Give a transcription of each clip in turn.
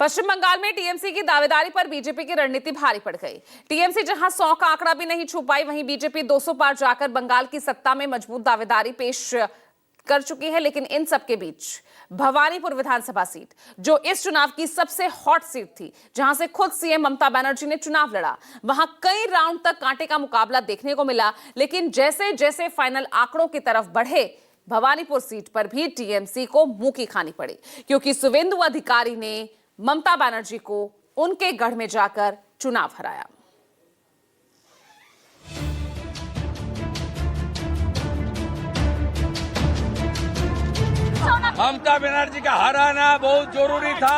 पश्चिम बंगाल में टीएमसी की दावेदारी पर बीजेपी की रणनीति भारी पड़ गई। टीएमसी जहां 100 का आंकड़ा भी नहीं छू पाई, वहीं बीजेपी 200 पार जाकर बंगाल की सत्ता में मजबूत दावेदारी पेश कर चुकी है। लेकिन इन सबके बीच भवानीपुर विधानसभा सीट, जो इस चुनाव की सबसे हॉट सीट थी, जहां से खुद सीएम ममता बनर्जी ने चुनाव लड़ा, वहां कई राउंड तक कांटे का मुकाबला देखने को मिला। लेकिन जैसे जैसे फाइनल आंकड़ों की तरफ बढ़े, भवानीपुर सीट पर भी टीएमसी को मुंह की खानी पड़ी, क्योंकि शुवेंदु अधिकारी ने ममता बनर्जी को उनके गढ़ में जाकर चुनाव हराया। ममता बनर्जी का हराना बहुत जरूरी था।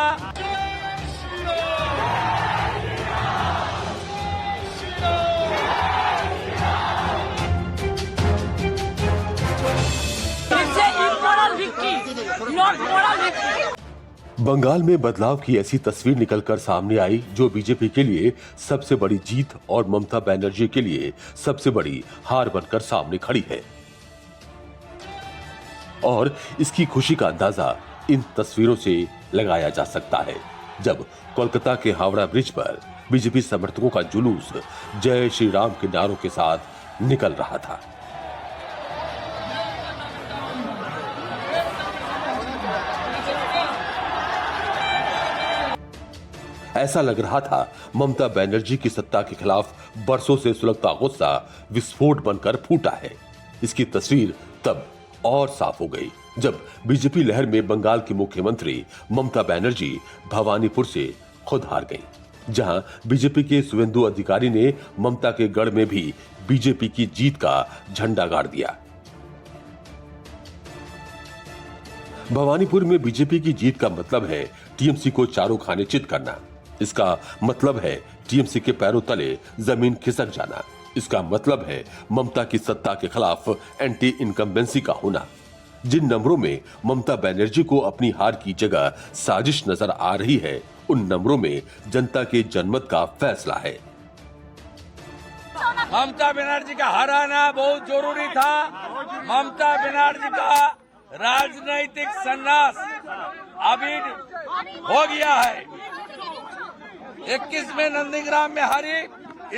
बंगाल में बदलाव की ऐसी तस्वीर निकलकर सामने आई जो बीजेपी के लिए सबसे बड़ी जीत और ममता बनर्जी के लिए सबसे बड़ी हार बनकर सामने खड़ी है। और इसकी खुशी का अंदाजा इन तस्वीरों से लगाया जा सकता है, जब कोलकाता के हावड़ा ब्रिज पर बीजेपी समर्थकों का जुलूस जय श्री राम के नारों के साथ निकल रहा था। ऐसा लग रहा था ममता बनर्जी की सत्ता के खिलाफ बरसों से सुलगता गुस्सा विस्फोट बनकर फूटा है। इसकी तस्वीर तब और साफ हो गई जब बीजेपी लहर में बंगाल की मुख्यमंत्री ममता बनर्जी भवानीपुर से खुद हार गईं, जहां बीजेपी के शुवेंदु अधिकारी ने ममता के गढ़ में भी बीजेपी की जीत का झंडा गाड़ दिया। भवानीपुर में बीजेपी की जीत का मतलब है टीएमसी को चारों खाने चित करना। इसका मतलब है टीएमसी के पैरों तले जमीन खिसक जाना। इसका मतलब है ममता की सत्ता के खिलाफ एंटी इनकम्बेंसी का होना। जिन नंबरों में ममता बनर्जी को अपनी हार की जगह साजिश नजर आ रही है, उन नंबरों में जनता के जनमत का फैसला है। ममता बनर्जी का हराना बहुत जरूरी था। ममता बनर्जी का राजनीतिक संन्यास अभी हो गया है। 21 में नंदीग्राम में हारी,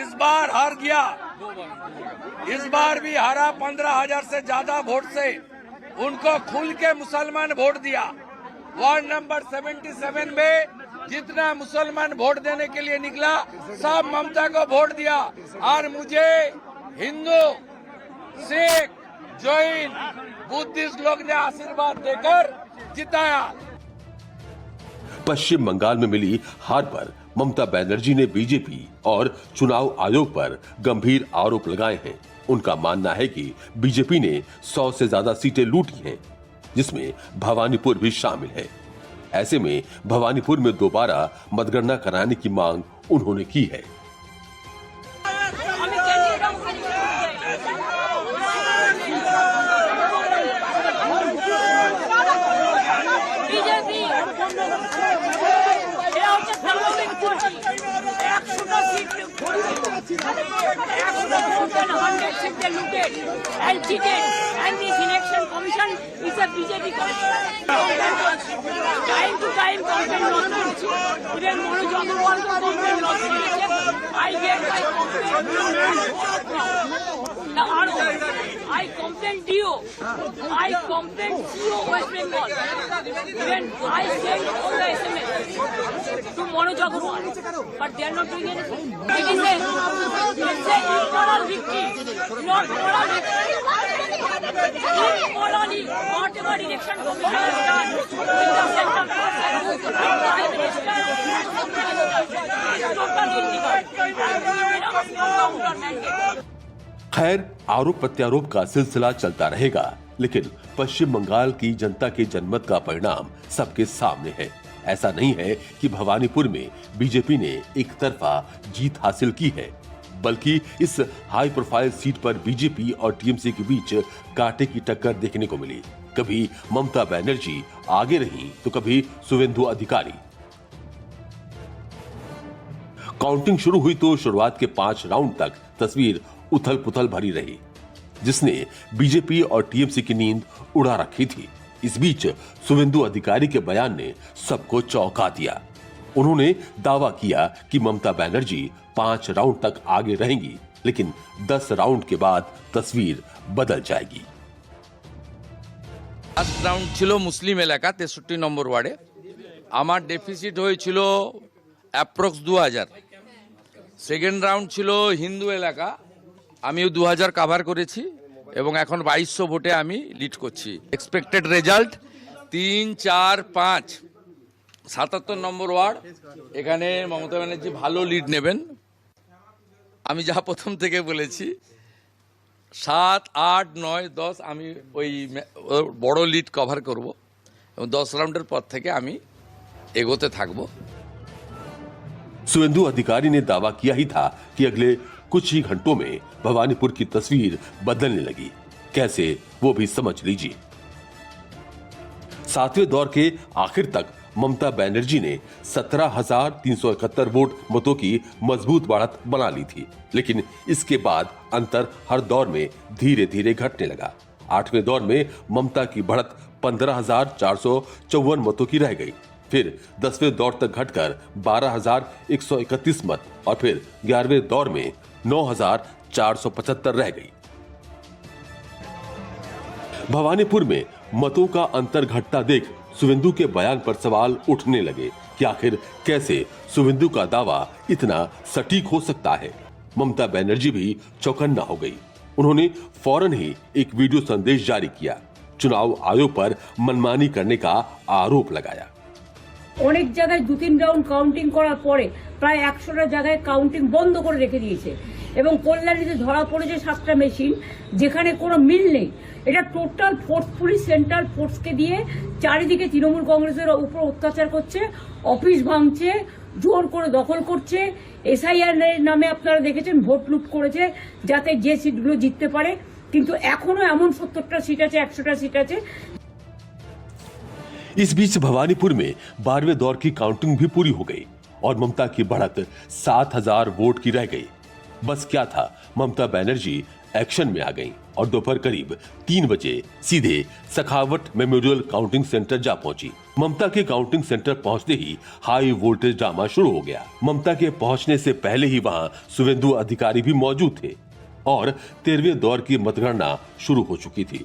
इस बार हार गया। इस बार भी हारा 15,000 से ज्यादा वोट से। उनको खुल के मुसलमान वोट दिया। वार्ड नंबर 77 में जितना मुसलमान वोट देने के लिए निकला, सब ममता को वोट दिया। और मुझे हिंदू, सिख, जैन, बुद्धिस्ट लोग ने आशीर्वाद देकर जिताया। पश्चिम बंगाल में मिली हार पर ममता बनर्जी ने बीजेपी और चुनाव आयोग पर गंभीर आरोप लगाए हैं। उनका मानना है कि बीजेपी ने 100 से ज्यादा सीटें लूटी हैं, जिसमें भवानीपुर भी शामिल है। ऐसे में भवानीपुर में दोबारा मतगणना कराने की मांग उन्होंने की है। And cheated, and this election commission is a BJP commission. Time to time complaint lawsuits. Even Manoj Agarwal ko complaint lawsuits. I get my complaint now. I complain DO. I complain CO West Bengal. Even I send all the SMS to Manoj Agarwal, but they are not doing anything. It is a immoral victory, not moral victory. Immorally, whatever election commission has done with the central force and prime minister is totally illegal. खैर, आरोप प्रत्यारोप का सिलसिला चलता रहेगा, लेकिन पश्चिम बंगाल की जनता के जनमत का परिणाम सबके सामने है। ऐसा नहीं है कि भवानीपुर में बीजेपी ने एक तरफा जीत हासिल की है, बल्कि इस हाई प्रोफाइल सीट पर बीजेपी और टीएमसी के बीच कांटे की टक्कर देखने को मिली। कभी ममता बनर्जी आगे रही तो कभी शुवेंदु अधिकारी। काउंटिंग शुरू हुई तो शुरुआत के 5 राउंड तक तस्वीर उथल पुथल भरी रही, जिसने बीजेपी और टीएमसी की नींद उड़ा रखी थी। इस बीच शुवेंदु अधिकारी के बयान ने सबको चौंका दिया। उन्होंने दावा किया कि ममता बनर्जी 5 राउंड तक आगे रहेंगी, लेकिन 10 राउंड के बाद तस्वीर बदल जाएगी। ফার্স্ট রাউন্ড ছিল মুসলিম এলাকা 63 নম্বর ওয়ার্ডে। আমার ডেফিসিট হয়েছিল অ্যাপ্রক্স 2000। সেকেন্ড রাউন্ড ছিল হিন্দু এলাকা, আমিও 2000 কভার করেছি এবং এখন 2200 ভোটে আমি লিড করছি। এক্সপেক্টেড রেজাল্ট 3, 4, 5, 77 নম্বর ওয়ার্ড। এখানে মমতা ব্যানার্জি ভালো লিড নেবেন। আমি যা প্রথম থেকে বলেছি 7, 8, 9, 10 আমি ওই বড় লিড কভার করব এবং 10 রাউন্ডের পর থেকে আমি এগোতে থাকবো। सुवेंदु अधिकारी ने दावा किया ही था कि अगले कुछ ही घंटों में भवानीपुर की तस्वीर बदलने लगी। कैसे, वो भी समझ लीजिए। 7वें दौर के आखिर तक ममता बनर्जी ने 17,371 वोट मतों की मजबूत बढ़त बना ली थी, लेकिन इसके बाद अंतर हर दौर में धीरे धीरे घटने लगा। 8वें दौर में ममता की बढ़त 15,454 मतों की रह गई, फिर 10वें दौर तक घटकर 12,131 मत और फिर 11वें दौर में 9,475 रह गई। भवानीपुर में मतों का अंतर घटता देख सुवेंदु के बयान पर सवाल उठने लगे कि आखिर कैसे सुवेंदु का दावा इतना सटीक हो सकता है। ममता बनर्जी भी चौकन्ना हो गई। उन्होंने फौरन ही एक वीडियो संदेश जारी किया, चुनाव आयोग पर मनमानी करने का आरोप लगाया। অনেক জায়গায় 2-3 রাউন্ড কাউন্টিং করার পরে প্রায় 100টা জায়গায় কাউন্টিং বন্ধ করে রেখে দিয়েছে এবং কল্যাণীতে ধরা পড়েছে 7টা মেশিন যেখানে কোনো মিল নেই। এটা টোটাল ফোর্স, পুলিশ সেন্ট্রাল ফোর্সকে দিয়ে চারিদিকে তৃণমূল কংগ্রেসের উপর অত্যাচার করছে, অফিস ভাঙছে, জোর করে দখল করছে। এসআইআর নামে আপনারা দেখেছেন ভোট লুট করেছে যাতে যে সিটগুলো জিততে পারে, কিন্তু এখনো এমন 70টা সিট আছে, 100টা সিট আছে। इस बीच भवानीपुर में 12वें दौर की काउंटिंग भी पूरी हो गई और ममता की बढ़त 7,000 वोट की रह गई। बस क्या था, ममता बनर्जी एक्शन में आ गईं और दोपहर करीब 3 बजे सीधे सखावत मेमोरियल काउंटिंग सेंटर जा पहुंची। ममता के काउंटिंग सेंटर पहुंचते ही हाई वोल्टेज ड्रामा शुरू हो गया। ममता के पहुंचने से पहले ही वहां सुवेंदु अधिकारी भी मौजूद थे और 13वें दौर की मतगणना शुरू हो चुकी थी।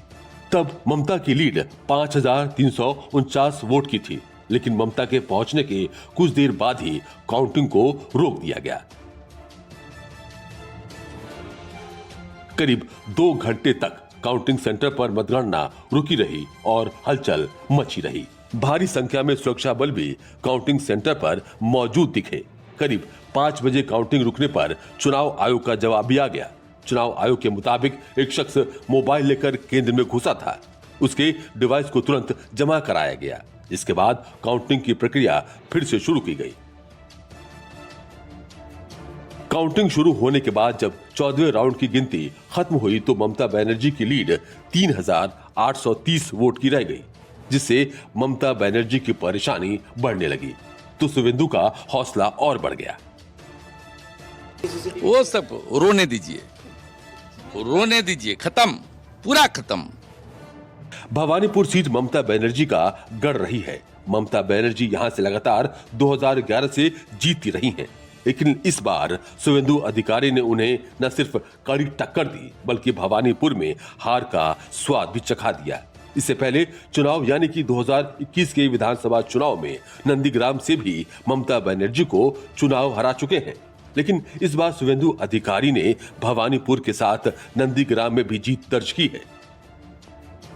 तब ममता की लीड 5,349 वोट की थी, लेकिन ममता के पहुंचने के कुछ देर बाद ही काउंटिंग को रोक दिया गया। करीब 2 घंटे तक काउंटिंग सेंटर पर मतगणना रुकी रही और हलचल मची रही। भारी संख्या में सुरक्षा बल भी काउंटिंग सेंटर पर मौजूद दिखे। करीब 5 बजे काउंटिंग रुकने पर चुनाव आयोग का जवाब भी आ गया। चुनाव आयोग के मुताबिक एक शख्स मोबाइल लेकर केंद्र में घुसा था, उसके डिवाइस को तुरंत जमा कराया गया। इसके बाद काउंटिंग की प्रक्रिया फिर से शुरू की गई। काउंटिंग शुरू होने के बाद जब 14वें राउंड की गिनती खत्म हुई तो ममता बनर्जी की लीड 3,830 वोट की रह गई, जिससे ममता बनर्जी की परेशानी बढ़ने लगी तो सुवेंदु का हौसला और बढ़ गया। वो सब रोने दीजिए, खत्म, पूरा खत्म। भवानीपुर सीट ममता बनर्जी का गढ़ रही है। ममता बनर्जी यहां से लगातार 2011 से जीतती रही हैं, लेकिन इस बार सुवेंदु अधिकारी ने उन्हें न सिर्फ कड़ी टक्कर दी बल्कि भवानीपुर में हार का स्वाद भी चखा दिया। इससे पहले चुनाव यानी कि 2021 के विधानसभा चुनाव में नंदीग्राम से भी ममता बनर्जी को चुनाव हरा चुके हैं, लेकिन इस बार सुवेंदु अधिकारी ने भवानीपुर के साथ नंदीग्राम में भी जीत दर्ज की है।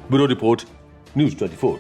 Bureau report, news 24।